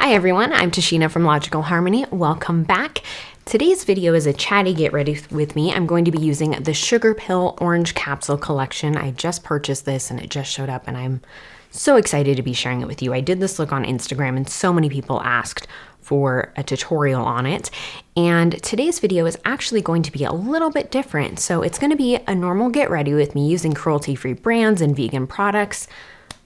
Hi everyone, I'm Tashina from Logical Harmony. Welcome back. Today's video is a chatty get ready with me. I'm going to be using the Sugarpill Orange Capsule collection. I just purchased this and it just showed up and I'm so excited to be sharing it with you. I did this look on Instagram and so many people asked for a tutorial on it. And today's video is actually going to be a little bit different. So it's going to be a normal get ready with me using cruelty-free brands and vegan products.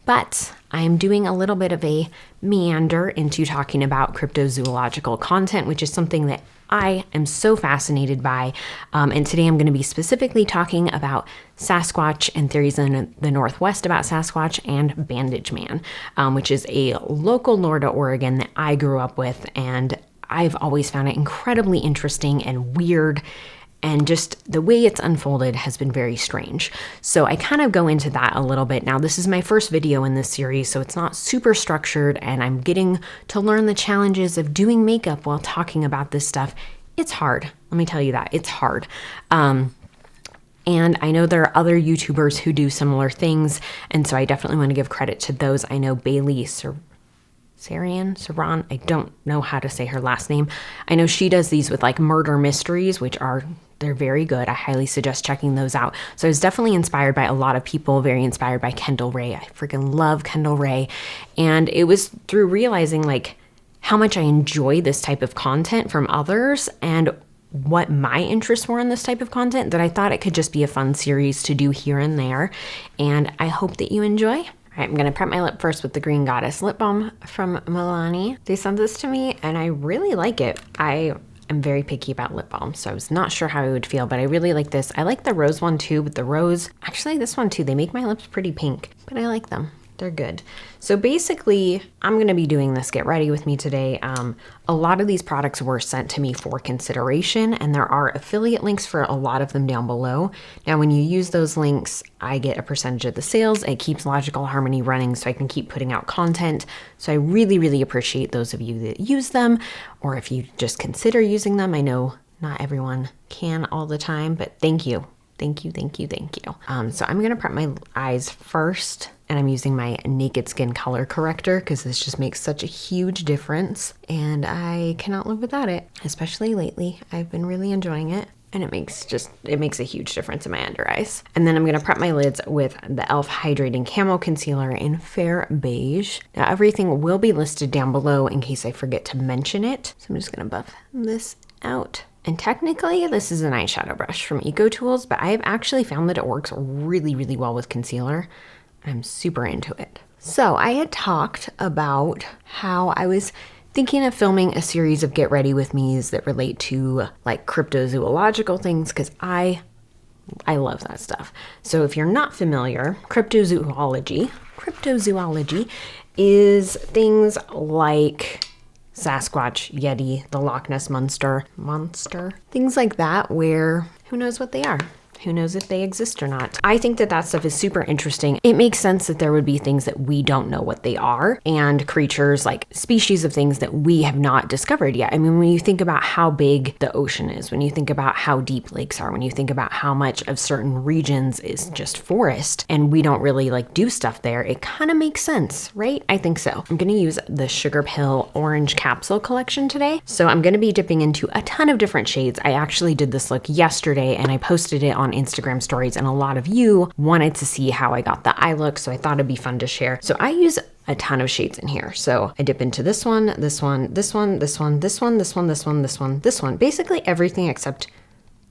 But I am doing a little bit of a meander into talking about cryptozoological content, which is something that I am so fascinated by. And today I'm going to be specifically talking about Sasquatch and theories in the Northwest about Sasquatch and Bandage Man, which is a local lore to Oregon that I grew up with. And I've always found it incredibly interesting and weird. And just the way it's unfolded has been very strange. So I kind of go into that a little bit. Now, this is my first video in this series, so it's not super structured, and I'm getting to learn the challenges of doing makeup while talking about this stuff. It's hard. Let me tell you that. It's hard. And I know there are other YouTubers who do similar things, and so I definitely want to give credit to those. I know Sarian, I don't know how to say her last name. I know she does these with like murder mysteries, they're very good. I highly suggest checking those out. So I was definitely inspired by a lot of people, very inspired by Kendall Ray. I freaking love Kendall Ray. And it was through realizing like how much I enjoy this type of content from others and what my interests were in this type of content that I thought it could just be a fun series to do here and there. And I hope that you enjoy. All right, I'm gonna prep my lip first with the Green Goddess lip balm from Milani. They sent this to me and I really like it. I'm very picky about lip balm, so I was not sure how I would feel, but I really like this. I like the rose one too, but the rose, actually this one too, they make my lips pretty pink, but I like them. They're good. So basically, I'm going to be doing this get ready with me today. A lot of these products were sent to me for consideration, and there are affiliate links for a lot of them down below. Now, when you use those links, I get a percentage of the sales. It keeps Logical Harmony running so I can keep putting out content. So I really, really appreciate those of you that use them, or if you just consider using them. I know not everyone can all the time, but thank you. Thank you, thank you, thank you. So I'm gonna prep my eyes first, and I'm using my Naked Skin color corrector because this just makes such a huge difference, and I cannot live without it, especially lately. I've been really enjoying it, and it makes a huge difference in my under eyes. And then I'm gonna prep my lids with the e.l.f. Hydrating Camo Concealer in Fair Beige. Now everything will be listed down below in case I forget to mention it. So I'm just gonna buff this out. And technically, this is an eyeshadow brush from Eco Tools, but I've actually found that it works really, really well with concealer. I'm super into it. So I had talked about how I was thinking of filming a series of get ready with me's that relate to like cryptozoological things, because I love that stuff. So if you're not familiar, cryptozoology is things like Sasquatch, Yeti, the Loch Ness monster, things like that, where who knows what they are? Who knows if they exist or not? I think that stuff is super interesting. It makes sense that there would be things that we don't know what they are, and creatures, like species of things that we have not discovered yet. I mean, when you think about how big the ocean is, when you think about how deep lakes are, when you think about how much of certain regions is just forest and we don't really like do stuff there, it kind of makes sense, right? I think so. I'm gonna use the Sugarpill Orange Capsule collection today. So I'm gonna be dipping into a ton of different shades. I actually did this look yesterday and I posted it on Instagram stories, and a lot of you wanted to see how I got the eye look, so I thought it'd be fun to share. So I use a ton of shades in here. So I dip into this one, this one, this one, this one, this one, this one, this one, this one, this one, basically everything except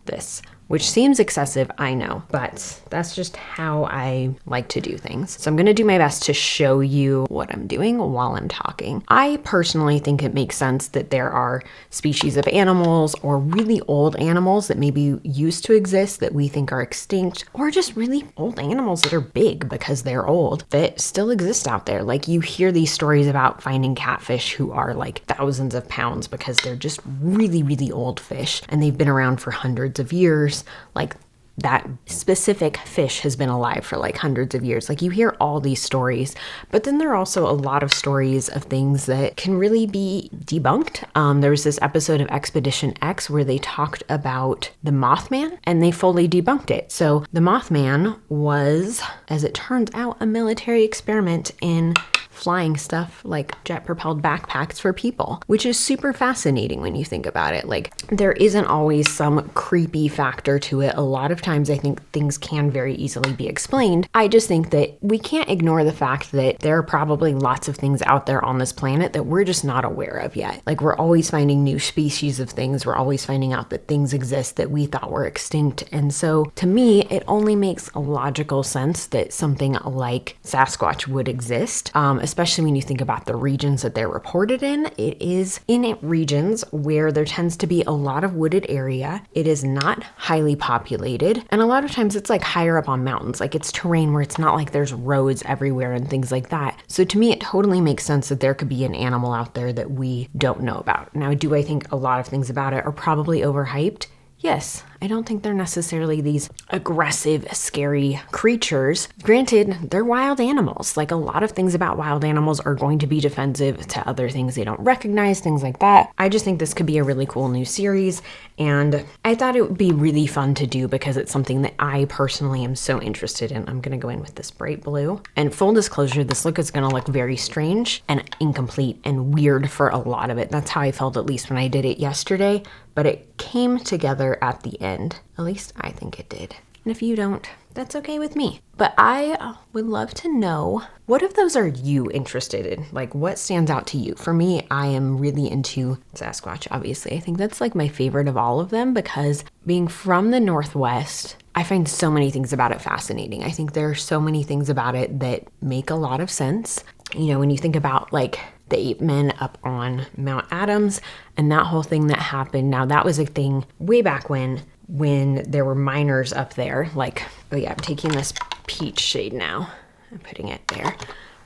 this, which seems excessive, I know, but that's just how I like to do things. So I'm gonna do my best to show you what I'm doing while I'm talking. I personally think it makes sense that there are species of animals or really old animals that maybe used to exist that we think are extinct, or just really old animals that are big because they're old that still exist out there. Like you hear these stories about finding catfish who are like thousands of pounds because they're just really, really old fish and they've been around for hundreds of years. Like that specific fish has been alive for like hundreds of years. Like you hear all these stories, but then there are also a lot of stories of things that can really be debunked. There was this episode of Expedition X where they talked about the Mothman and they fully debunked it. So the Mothman was, as it turns out, a military experiment in flying stuff like jet-propelled backpacks for people, which is super fascinating when you think about it. Like, there isn't always some creepy factor to it. A lot of times I think things can very easily be explained. I just think that we can't ignore the fact that there are probably lots of things out there on this planet that we're just not aware of yet. Like, we're always finding new species of things. We're always finding out that things exist that we thought were extinct. And so to me, it only makes a logical sense that something like Sasquatch would exist, especially when you think about the regions that they're reported in. It is in regions where there tends to be a lot of wooded area. It is not highly populated. And a lot of times it's like higher up on mountains. Like, it's terrain where it's not like there's roads everywhere and things like that. So to me, it totally makes sense that there could be an animal out there that we don't know about. Now, do I think a lot of things about it are probably overhyped? Yes, I don't think they're necessarily these aggressive, scary creatures. Granted, they're wild animals. Like, a lot of things about wild animals are going to be defensive to other things they don't recognize, things like that. I just think this could be a really cool new series, and I thought it would be really fun to do because it's something that I personally am so interested in. I'm going to go in with this bright blue. And full disclosure, this look is going to look very strange and incomplete and weird for a lot of it. That's how I felt, at least when I did it yesterday, but it came together at the end. At least I think it did. And if you don't, that's okay with me. But I would love to know, what of those are you interested in? Like, what stands out to you? For me, I am really into Sasquatch, obviously. I think that's like my favorite of all of them because being from the Northwest, I find so many things about it fascinating. I think there are so many things about it that make a lot of sense. You know, when you think about like the ape men up on Mount Adams and that whole thing that happened. Now, that was a thing way back when there were miners up there. Like, oh yeah, I'm taking this peach shade now. I'm putting it there.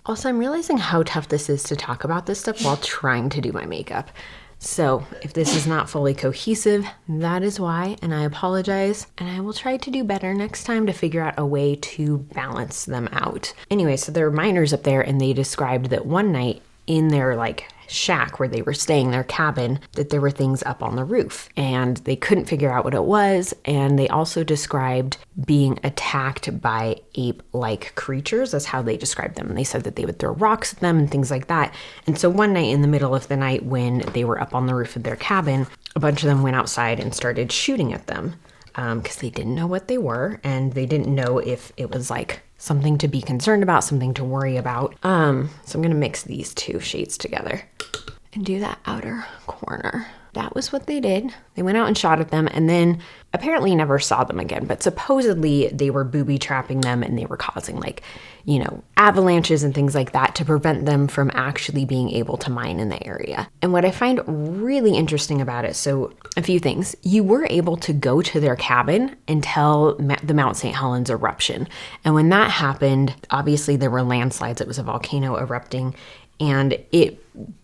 Also, I'm realizing how tough this is to talk about this stuff while trying to do my makeup. So if this is not fully cohesive, that is why, and I apologize, and I will try to do better next time to figure out a way to balance them out. Anyway, so there were miners up there, and they described that one night in their like shack where they were staying, their cabin, that there were things up on the roof and they couldn't figure out what it was. And they also described being attacked by ape-like creatures. That's how they described them. And they said that they would throw rocks at them and things like that. And so one night in the middle of the night when they were up on the roof of their cabin, a bunch of them went outside and started shooting at them because they didn't know what they were and they didn't know if it was like something to be concerned about, something to worry about. So I'm going to mix these two shades together and do that outer corner. That was what they did. They went out and shot at them and then apparently never saw them again. But supposedly they were booby trapping them and they were causing like, you know, avalanches and things like that to prevent them from actually being able to mine in the area. And what I find really interesting about it, so a few things. You were able to go to their cabin until the Mount St. Helens eruption. And when that happened, obviously there were landslides. It was a volcano erupting. And it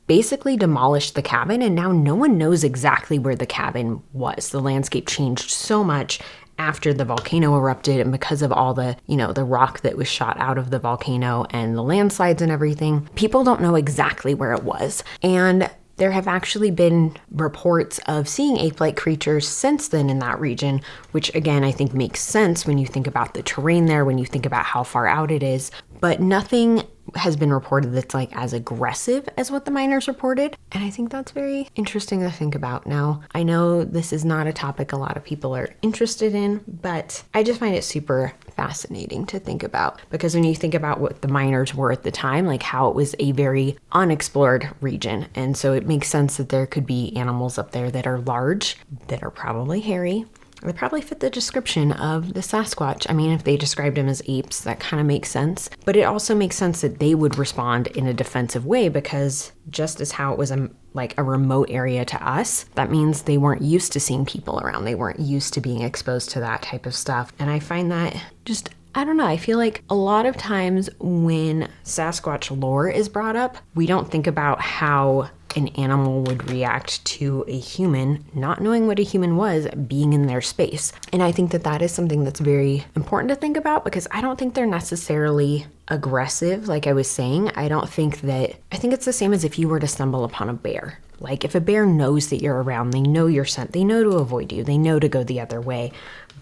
basically demolished the cabin, and now no one knows exactly where the cabin was. The landscape changed so much after the volcano erupted, and because of all the, you know, the rock that was shot out of the volcano and the landslides and everything, people don't know exactly where it was. And there have actually been reports of seeing ape-like creatures since then in that region, which again, I think makes sense when you think about the terrain there, when you think about how far out it is, but nothing has been reported that's like as aggressive as what the miners reported. And I think that's very interesting to think about. Now, I know this is not a topic a lot of people are interested in, but I just find it super fascinating to think about because when you think about what the miners were at the time, like how it was a very unexplored region. And so it makes sense that there could be animals up there that are large, that are probably hairy. They probably fit the description of the Sasquatch. I mean, if they described him as apes, that kind of makes sense. But it also makes sense that they would respond in a defensive way because just as how it was like a remote area to us, that means they weren't used to seeing people around. They weren't used to being exposed to that type of stuff. And I find that just, I don't know, I feel like a lot of times when Sasquatch lore is brought up, we don't think about how an animal would react to a human, not knowing what a human was, being in their space. And I think that that is something that's very important to think about because I don't think they're necessarily aggressive, like I was saying. I think it's the same as if you were to stumble upon a bear. Like if a bear knows that you're around, they know you're sent, they know to avoid you, they know to go the other way.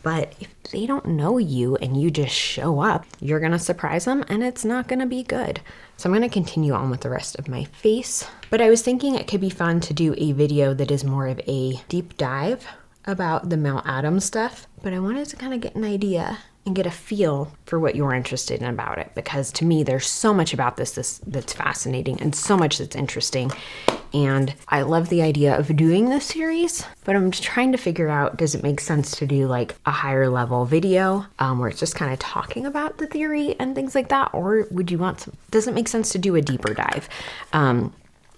But if they don't know you and you just show up, you're going to surprise them and it's not going to be good. So I'm going to continue on with the rest of my face, but I was thinking it could be fun to do a video that is more of a deep dive about the Mount Adams stuff, but I wanted to kind of get an idea and get a feel for what you're interested in about it, because to me there's so much about this that's fascinating and so much that's interesting, and I love the idea of doing this series, but I'm just trying to figure out, does it make sense to do like a higher level video where it's just kind of talking about the theory and things like that, or would you want some, does it make sense to do a deeper dive?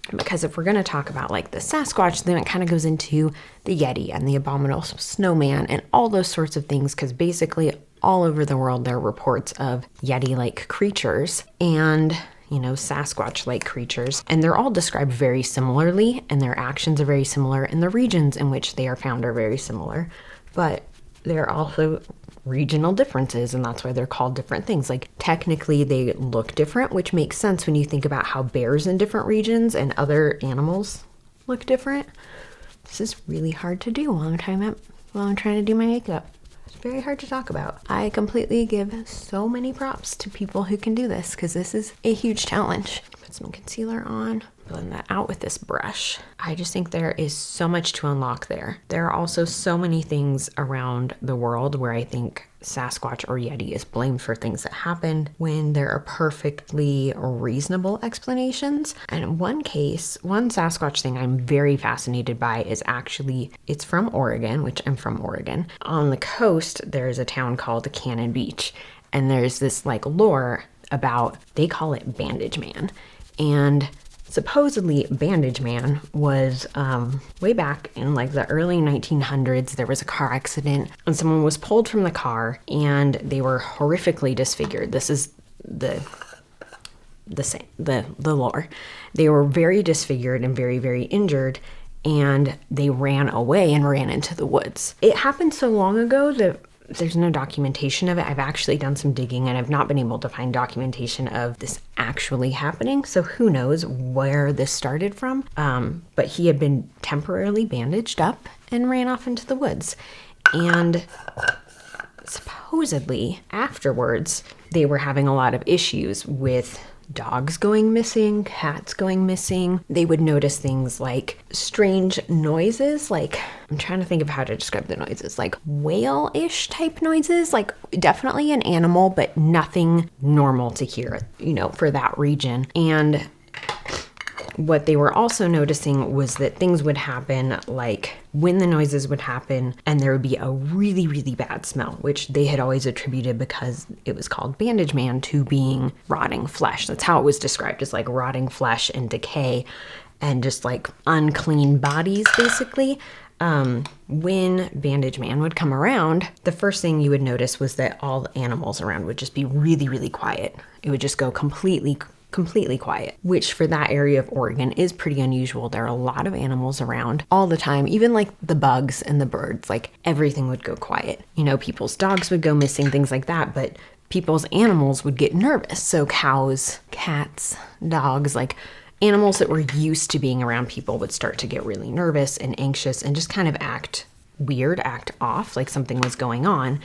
Because if we're going to talk about like the Sasquatch, then it kind of goes into the Yeti and the abominable snowman and all those sorts of things, because basically all over the world there are reports of Yeti-like creatures and, you know, Sasquatch-like creatures, and they're all described very similarly, and their actions are very similar, and the regions in which they are found are very similar, but there are also regional differences, and that's why they're called different things. Like technically they look different, which makes sense when you think about how bears in different regions and other animals look different. This is really hard to do while I'm trying to do my makeup. It's very hard to talk about. I completely give so many props to people who can do this, because this is a huge challenge. Put some concealer on, blend that out with this brush. I just think there is so much to unlock there. There are also so many things around the world where I think Sasquatch or Yeti is blamed for things that happened when there are perfectly reasonable explanations. And in one case, one Sasquatch thing I'm very fascinated by is actually, it's from Oregon, which I'm from Oregon. On the coast, there's a town called Cannon Beach, and there's this like lore about, they call it Bandage Man. And supposedly Bandage Man was way back in like the early 1900s, there was a car accident and someone was pulled from the car and they were horrifically disfigured. This is the lore. They were very disfigured and very, very injured, and they ran away and ran into the woods. It happened so long ago that there's no documentation of it. I've actually done some digging and I've not been able to find documentation of this actually happening. So who knows where this started from. But he had been temporarily bandaged up and ran off into the woods. And supposedly afterwards, they were having a lot of issues with dogs going missing, cats going missing. They would notice things like strange noises, like, I'm trying to think of how to describe the noises, like whale-ish type noises, like definitely an animal, but nothing normal to hear, you know, for that region. And what they were also noticing was that things would happen, like when the noises would happen and there would be a really, really bad smell, which they had always attributed, because it was called Bandage Man, to being rotting flesh. That's how it was described, as like rotting flesh and decay and just like unclean bodies, basically. When Bandage Man would come around, the first thing you would notice was that all the animals around would just be really, really quiet. It would just go completely quiet, which for that area of Oregon is pretty unusual. There are a lot of animals around all the time, even like the bugs and the birds, like everything would go quiet. You know, people's dogs would go missing, things like that, but people's animals would get nervous. So cows, cats, dogs, like animals that were used to being around people would start to get really nervous and anxious and just kind of act weird, act off, like something was going on.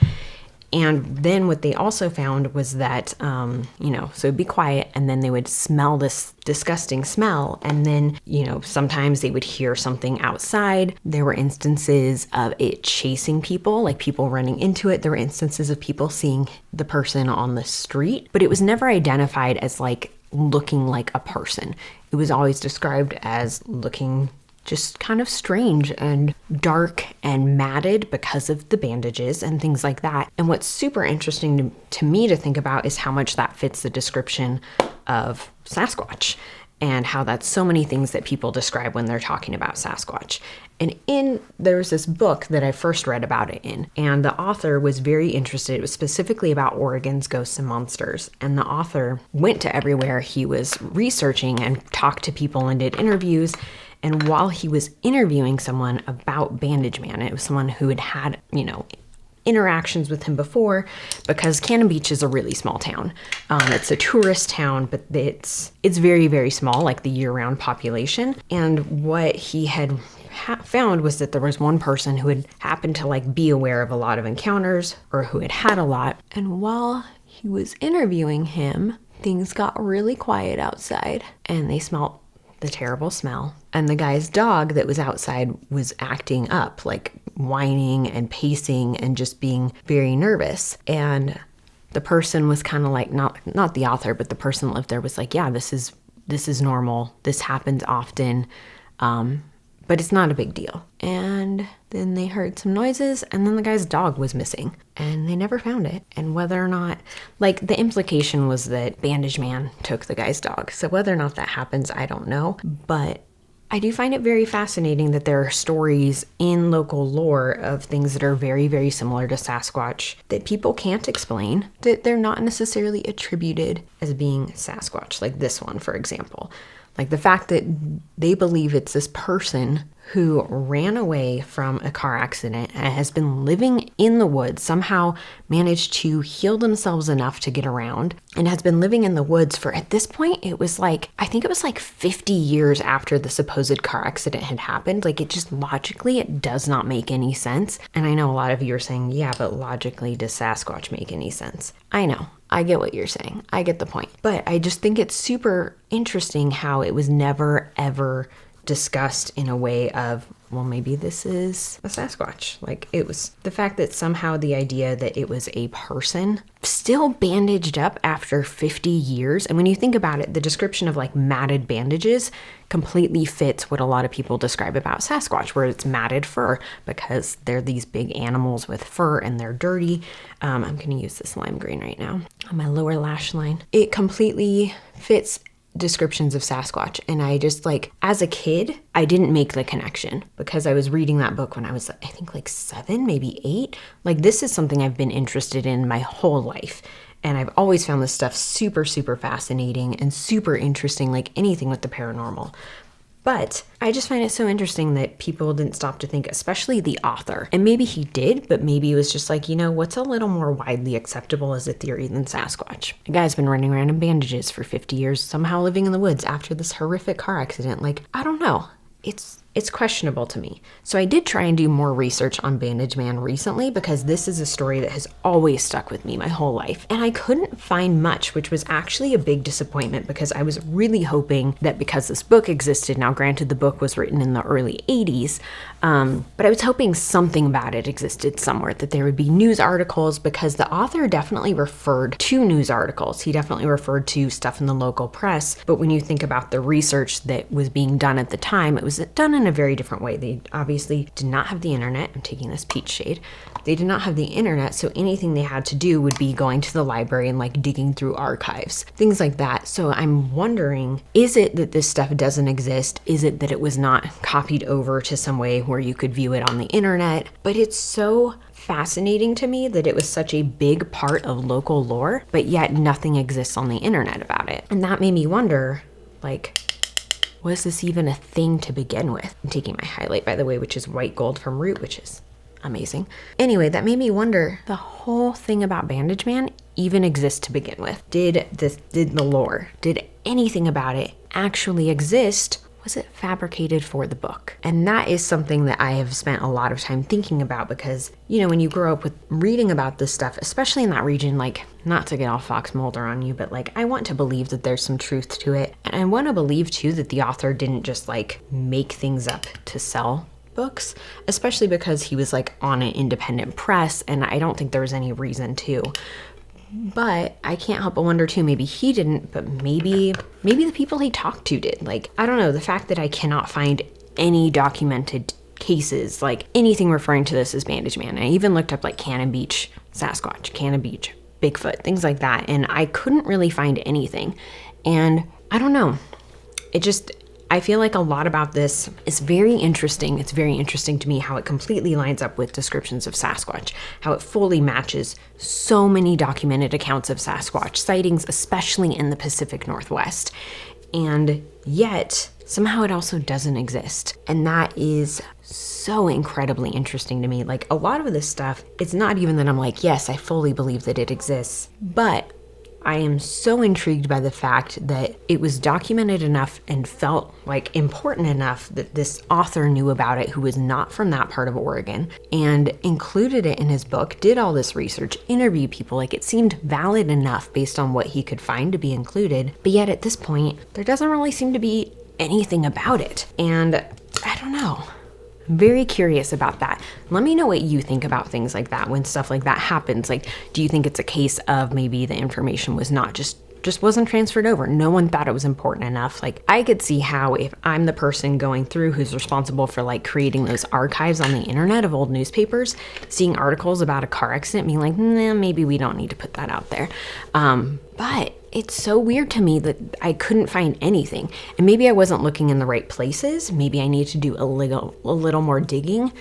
And then what they also found was that, you know, so it'd be quiet and then they would smell this disgusting smell. And then, you know, sometimes they would hear something outside. There were instances of it chasing people, like people running into it. There were instances of people seeing the person on the street, but it was never identified as like looking like a person. It was always described as looking just kind of strange and dark and matted because of the bandages and things like that. And what's super interesting to me to think about is how much that fits the description of Sasquatch, and how that's so many things that people describe when they're talking about Sasquatch. And there's this book that I first read about it in, and the author was very interested. It was specifically about Oregon's ghosts and monsters. And the author went to everywhere he was researching and talked to people and did interviews. And while he was interviewing someone about Bandage Man, it was someone who had had, you know, interactions with him before, because Cannon Beach is a really small town. It's a tourist town, but it's very, very small, like the year-round population. And what he had found was that there was one person who had happened to like be aware of a lot of encounters, or who had had a lot. And while he was interviewing him, things got really quiet outside and they smelled the terrible smell. And the guy's dog that was outside was acting up, like whining and pacing and just being very nervous. And the person was kind of like, not the author, but the person that lived there was like, yeah, this is normal. This happens often. But it's not a big deal. And then they heard some noises, and then the guy's dog was missing, and they never found it. And whether or not, like, the implication was that Bandage Man took the guy's dog. So whether or not that happens, I don't know. But I do find it very fascinating that there are stories in local lore of things that are very, very similar to Sasquatch that people can't explain, that they're not necessarily attributed as being Sasquatch, like this one, for example. Like the fact that they believe it's this person who ran away from a car accident and has been living in the woods, somehow managed to heal themselves enough to get around, and has been living in the woods for, at this point, I think it was like 50 years after the supposed car accident had happened. Like, it just logically, it does not make any sense. And I know a lot of you are saying, yeah, but logically, does Sasquatch make any sense? I know. I get what you're saying. I get the point. But I just think it's super interesting how it was never, ever discussed in a way of, well, maybe this is a Sasquatch. Like, it was the fact that somehow the idea that it was a person still bandaged up after 50 years. And when you think about it, the description of like matted bandages completely fits what a lot of people describe about Sasquatch, where it's matted fur, because they're these big animals with fur and they're dirty. I'm going to use this lime green right now on my lower lash line. It completely fits descriptions of Sasquatch. And I just, like, as a kid, I didn't make the connection because I was reading that book when I was, I think, like 7, maybe 8. Like, this is something I've been interested in my whole life. And I've always found this stuff super, super fascinating and super interesting, like anything with the paranormal. But I just find it so interesting that people didn't stop to think, especially the author. And maybe he did, but maybe it was just like, what's a little more widely acceptable as a theory than Sasquatch? A guy's been running around in bandages for 50 years, somehow living in the woods after this horrific car accident. Like, I don't know. It's questionable to me. So I did try and do more research on Bandage Man recently because this is a story that has always stuck with me my whole life. And I couldn't find much, which was actually a big disappointment because I was really hoping that because this book existed, now granted the book was written in the early 80s, but I was hoping something about it existed somewhere, that there would be news articles, because the author definitely referred to news articles. He definitely referred to stuff in the local press. But when you think about the research that was being done at the time, it was done in a very different way. They obviously did not have the internet. I'm taking this peach shade. They did not have the internet, so anything they had to do would be going to the library and like digging through archives, things like that. So I'm wondering, is it that this stuff doesn't exist? Is it that it was not copied over to some way where you could view it on the internet? But it's so fascinating to me that it was such a big part of local lore, but yet nothing exists on the internet about it. And that made me wonder, like, was this even a thing to begin with? I'm taking my highlight, by the way, which is white gold from Root, which is amazing. Anyway, that made me wonder, the whole thing about Bandage Man even exist to begin with? Did the lore, did anything about it actually exist? Was it fabricated for the book? And that is something that I have spent a lot of time thinking about because, when you grow up with reading about this stuff, especially in that region, like, not to get all Fox Mulder on you, but like, I want to believe that there's some truth to it. And I want to believe too that the author didn't just like make things up to sell books, especially because he was like on an independent press, and I don't think there was any reason to. But I can't help but wonder too, maybe he didn't, but maybe the people he talked to did. Like, I don't know, the fact that I cannot find any documented cases, like anything referring to this as Bandage Man. I even looked up like Cannon Beach Sasquatch, Cannon Beach Bigfoot, things like that, and I couldn't really find anything. And I don't know, I feel like a lot about this is very interesting. It's very interesting to me how it completely lines up with descriptions of Sasquatch, how it fully matches so many documented accounts of Sasquatch sightings, especially in the Pacific Northwest. And yet, somehow it also doesn't exist. And that is so incredibly interesting to me. Like, a lot of this stuff, it's not even that I'm like, yes, I fully believe that it exists, but I am so intrigued by the fact that it was documented enough and felt like important enough that this author knew about it, who was not from that part of Oregon, and included it in his book, did all this research, interviewed people. Like, it seemed valid enough based on what he could find to be included. But yet at this point, there doesn't really seem to be anything about it. And I don't know. I'm very curious about that. Let me know what you think about things like that when stuff like that happens. Like, do you think it's a case of maybe the information was not just wasn't transferred over? No one thought it was important enough. Like, I could see how if I'm the person going through who's responsible for like creating those archives on the internet of old newspapers, seeing articles about a car accident, being like, nah, maybe we don't need to put that out there. But it's so weird to me that I couldn't find anything. And maybe I wasn't looking in the right places. Maybe I need to do a little more digging,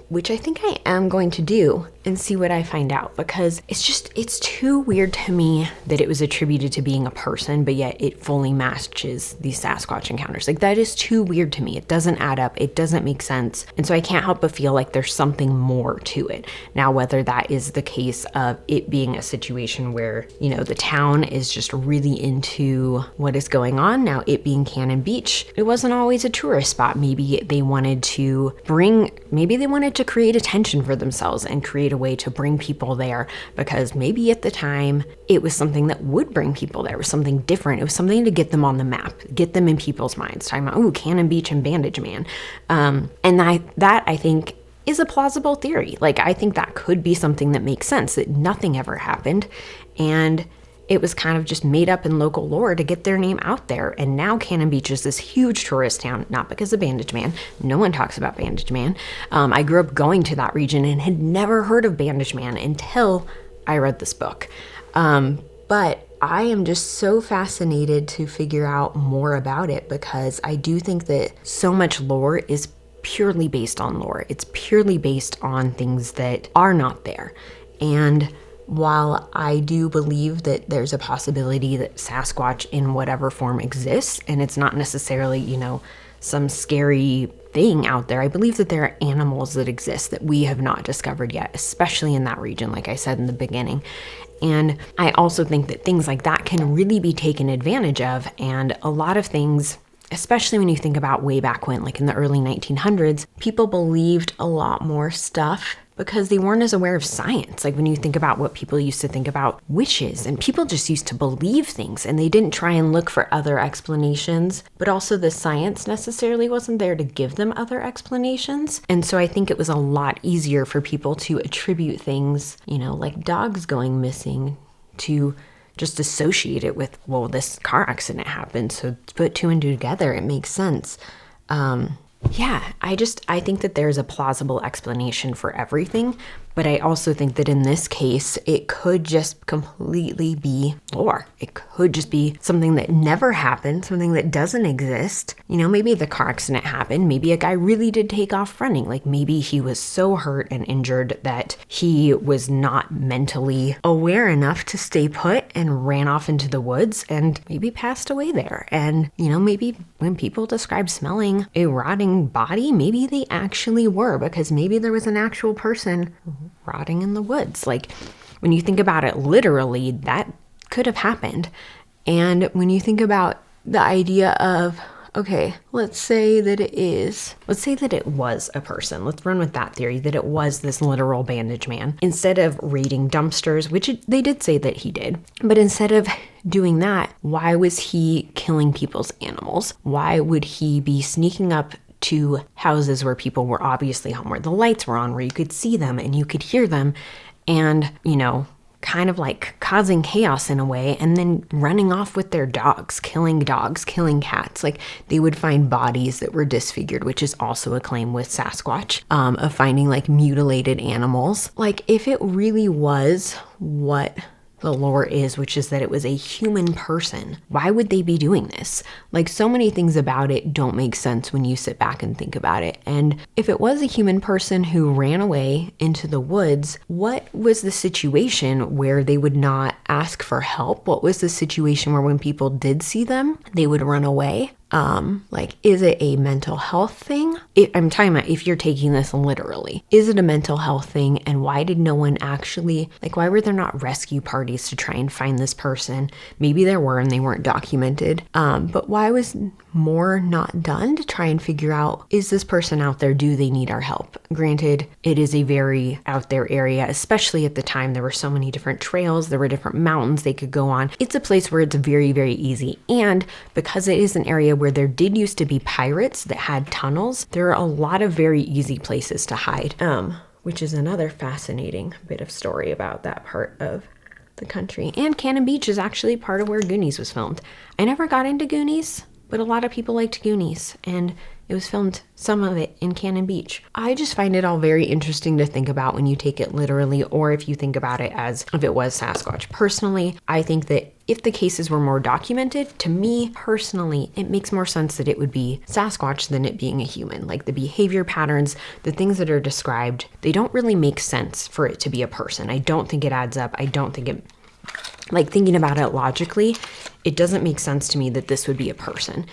which I think I am going to do and see what I find out, because it's too weird to me that it was attributed to being a person, but yet it fully matches these Sasquatch encounters. Like, that is too weird to me. It doesn't add up. It doesn't make sense. And so I can't help but feel like there's something more to it. Now, whether that is the case of it being a situation where, you know, the town is just really into what is going on. Now, it being Cannon Beach, it wasn't always a tourist spot. Maybe they wanted to create attention for themselves and create a way to bring people there, because maybe at the time it was something that would bring people there. It was something different. It was something to get them on the map, get them in people's minds, talking about, Cannon Beach and Bandage Man. And that I think is a plausible theory. Like, I think that could be something that makes sense, that nothing ever happened and it was kind of just made up in local lore to get their name out there. And now Cannon Beach is this huge tourist town, not because of Bandage Man. No one talks about Bandage Man. I grew up going to that region and had never heard of Bandage Man until I read this book. But I am just so fascinated to figure out more about it, because I do think that so much lore is purely based on lore. It's purely based on things that are not there. And while I do believe that there's a possibility that Sasquatch in whatever form exists, and it's not necessarily, you know, some scary thing out there, I believe that there are animals that exist that we have not discovered yet, especially in that region, like I said in the beginning. And I also think that things like that can really be taken advantage of. And a lot of things, especially when you think about way back when, like in the early 1900s, people believed a lot more stuff because they weren't as aware of science. Like, when you think about what people used to think about witches, and people just used to believe things and they didn't try and look for other explanations, but also the science necessarily wasn't there to give them other explanations. And so I think it was a lot easier for people to attribute things, you know, like dogs going missing, to just associate it with, well, this car accident happened, so to put two and two together, it makes sense. I think that there's a plausible explanation for everything, but I also think that in this case, it could just completely be lore. It could just be something that never happened, something that doesn't exist. You know, maybe the car accident happened. Maybe a guy really did take off running. Like, maybe he was so hurt and injured that he was not mentally aware enough to stay put and ran off into the woods and maybe passed away there. And, you know, maybe when people describe smelling a rotting body, maybe they actually were, because maybe there was an actual person rotting in the woods. Like, when you think about it literally, that could have happened. And when you think about the idea of, okay, let's say that it was a person. Let's run with that theory, that it was this literal Bandage Man. Instead of raiding dumpsters, which they did say that he did, but instead of doing that, why was he killing people's animals? Why would he be sneaking up to houses where people were obviously home, where the lights were on, where you could see them and you could hear them, and, you know, kind of like causing chaos in a way, and then running off with their dogs, killing cats? Like, they would find bodies that were disfigured, which is also a claim with Sasquatch, of finding like mutilated animals. Like, if it really was what the lore is, which is that it was a human person, why would they be doing this? Like, so many things about it don't make sense when you sit back and think about it. And if it was a human person who ran away into the woods, what was the situation where they would not ask for help? What was the situation where when people did see them, they would run away? Like, is it a mental health thing? I'm talking about if you're taking this literally. Is it a mental health thing? And why did no one actually, like, why were there not rescue parties to try and find this person? Maybe there were and they weren't documented. But why was more not done to try and figure out, is this person out there? Do they need our help? Granted, it is a very out there area, especially at the time. There were so many different trails. There were different mountains they could go on. It's a place where it's very, very easy. And because it is an area where there did used to be pirates that had tunnels, there are a lot of very easy places to hide, which is another fascinating bit of story about that part of the country. And Cannon Beach is actually part of where Goonies was filmed. I never got into Goonies, but a lot of people liked Goonies, and it was filmed, some of it, in Cannon Beach. I just find it all very interesting to think about when you take it literally, or if you think about it as if it was Sasquatch. Personally, I think that if the cases were more documented, to me personally, it makes more sense that it would be Sasquatch than it being a human. Like the behavior patterns, the things that are described, they don't really make sense for it to be a person. I don't think it adds up. I don't think it, like thinking about it logically, it doesn't make sense to me that this would be a person.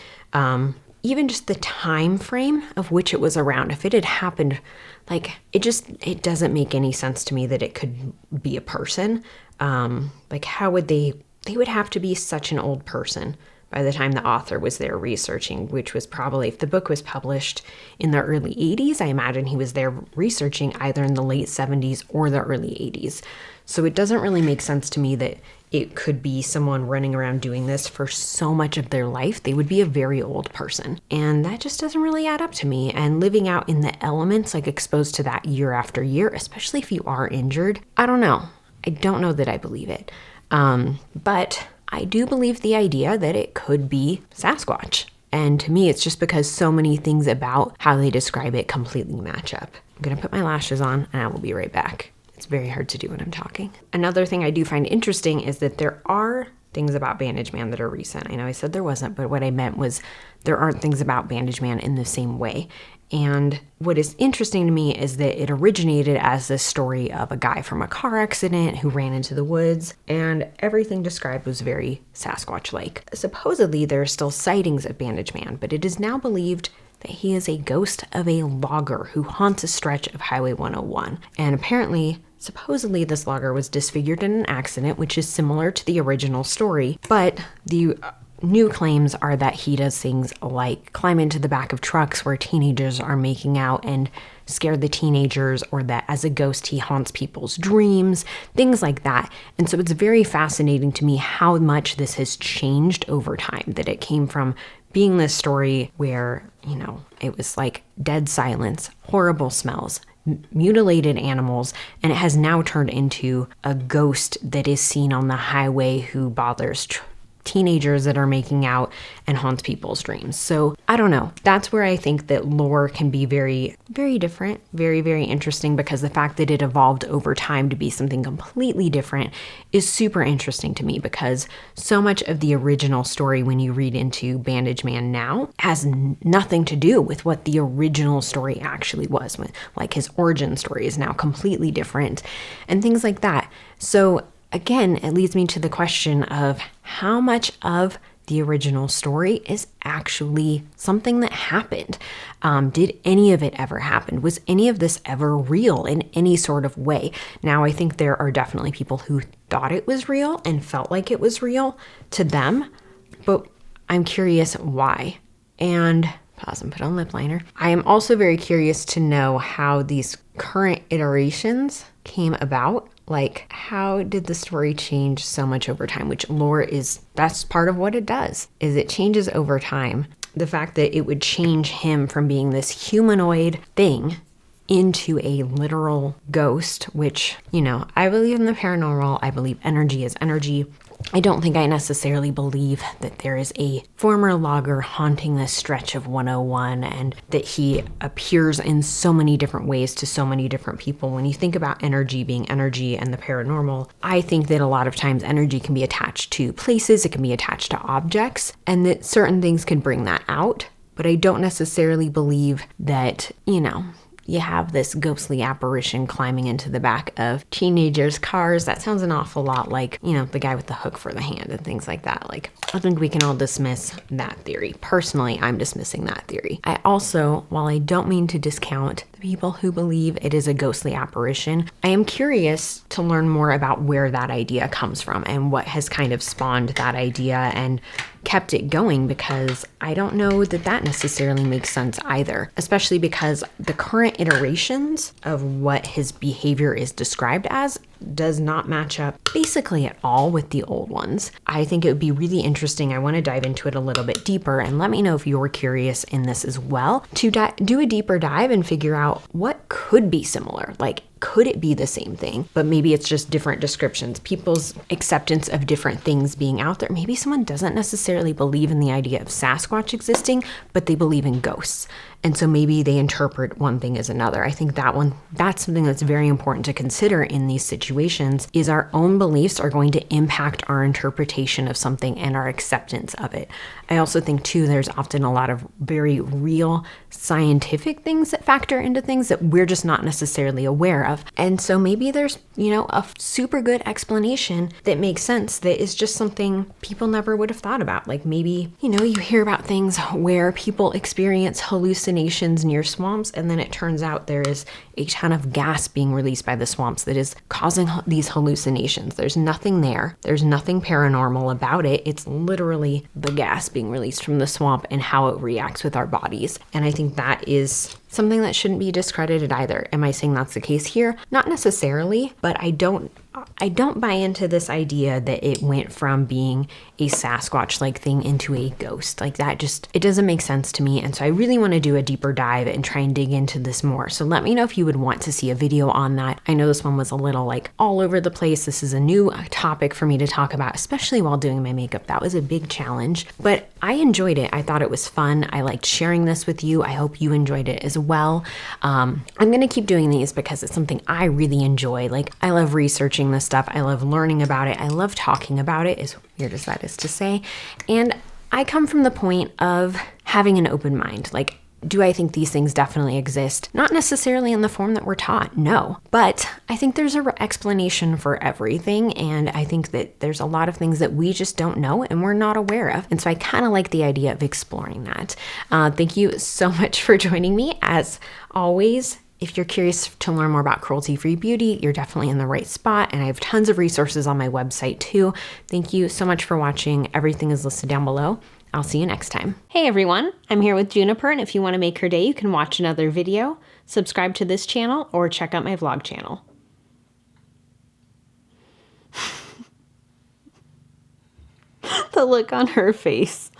Even just the time frame of which it was around, if it had happened, like it doesn't make any sense to me that it could be a person. Like how would they would have to be such an old person by the time the author was there researching, which was probably, if the book was published in the early 80s, I imagine he was there researching either in the late 70s or the early 80s. So it doesn't really make sense to me that it could be someone running around doing this for so much of their life. They would be a very old person. And that just doesn't really add up to me. And living out in the elements, like exposed to that year after year, especially if you are injured, I don't know. I don't know that I believe it. But I do believe the idea that it could be Sasquatch. And to me, it's just because so many things about how they describe it completely match up. I'm going to put my lashes on and I will be right back. It's very hard to do when I'm talking. Another thing I do find interesting is that there are things about Bandage Man that are recent. I know I said there wasn't, but what I meant was there aren't things about Bandage Man in the same way. And what is interesting to me is that it originated as this story of a guy from a car accident who ran into the woods, and everything described was very Sasquatch-like. Supposedly, there are still sightings of Bandage Man, but it is now believed that he is a ghost of a logger who haunts a stretch of Highway 101. And apparently, supposedly this logger was disfigured in an accident, which is similar to the original story, but the new claims are that he does things like climb into the back of trucks where teenagers are making out and scare the teenagers, or that as a ghost he haunts people's dreams, things like that. And so it's very fascinating to me how much this has changed over time, that it came from being this story where, you know, it was like dead silence, horrible smells, mutilated animals, and it has now turned into a ghost that is seen on the highway who bothers teenagers that are making out and haunts people's dreams. So I don't know. That's where I think that lore can be very, very different, very, very interesting, because the fact that it evolved over time to be something completely different is super interesting to me, because so much of the original story, when you read into Bandage Man now, has nothing to do with what the original story actually was. Like his origin story is now completely different and things like that. So again, it leads me to the question of how much of the original story is actually something that happened. Did any of it ever happen? Was any of this ever real in any sort of way? Now, I think there are definitely people who thought it was real and felt like it was real to them, but I'm curious why. And pause and put on lip liner. I am also very curious to know how these current iterations came about. Like, how did the story change so much over time? Which lore that's part of what it does, is it changes over time. The fact that it would change him from being this humanoid thing into a literal ghost, which, you know, I believe in the paranormal. I believe energy is energy. I don't think I necessarily believe that there is a former logger haunting this stretch of 101 and that he appears in so many different ways to so many different people. When you think about energy being energy and the paranormal, I think that a lot of times energy can be attached to places, it can be attached to objects, and that certain things can bring that out. But I don't necessarily believe that, you know, you have this ghostly apparition climbing into the back of teenagers' cars. That sounds an awful lot like, you know, the guy with the hook for the hand and things like that. Like, I think we can all dismiss that theory. Personally, I'm dismissing that theory. I also, while I don't mean to discount the people who believe it is a ghostly apparition, I am curious to learn more about where that idea comes from and what has kind of spawned that idea and kept it going, because I don't know that that necessarily makes sense either, especially because the current iterations of what his behavior is described as does not match up basically at all with the old ones. I think it would be really interesting. I want to dive into it a little bit deeper, and let me know if you're curious in this as well, to do a deeper dive and figure out what could be similar. Like, could it be the same thing, but maybe it's just different descriptions, people's acceptance of different things being out there. Maybe someone doesn't necessarily believe in the idea of Sasquatch existing, but they believe in ghosts. And so maybe they interpret one thing as another. I think that's something that's very important to consider in these situations, is our own beliefs are going to impact our interpretation of something and our acceptance of it. I also think too, there's often a lot of very real scientific things that factor into things that we're just not necessarily aware of. And so maybe there's, you know, a super good explanation that makes sense that is just something people never would have thought about. Like, maybe, you know, you hear about things where people experience hallucinations near swamps, and then it turns out there is a ton of gas being released by the swamps that is causing these hallucinations. There's nothing there. There's nothing paranormal about it. It's literally the gas being released from the swamp and how it reacts with our bodies. And I think that is something that shouldn't be discredited either. Am I saying that's the case here? Not necessarily, but I don't buy into this idea that it went from being a Sasquatch-like thing into a ghost. Like, that just, it doesn't make sense to me. And so I really want to do a deeper dive and try and dig into this more. So let me know if you would want to see a video on that. I know this one was a little like all over the place. This is a new topic for me to talk about, especially while doing my makeup. That was a big challenge, but I enjoyed it. I thought it was fun. I liked sharing this with you. I hope you enjoyed it as well. I'm going to keep doing these because it's something I really enjoy. Like, I love researching this stuff. I love learning about it. I love talking about it, as weird as that is to say. And I come from the point of having an open mind. Like, do I think these things definitely exist? Not necessarily in the form that we're taught, no. But I think there's an explanation for everything, and I think that there's a lot of things that we just don't know and we're not aware of. And so I kind of like the idea of exploring that. Thank you so much for joining me. As always, if you're curious to learn more about cruelty-free beauty, you're definitely in the right spot, and I have tons of resources on my website too. Thank you so much for watching. Everything is listed down below. I'll see you next time. Hey everyone, I'm here with Juniper, and if you want to make her day, you can watch another video, subscribe to this channel, or check out my vlog channel. The look on her face.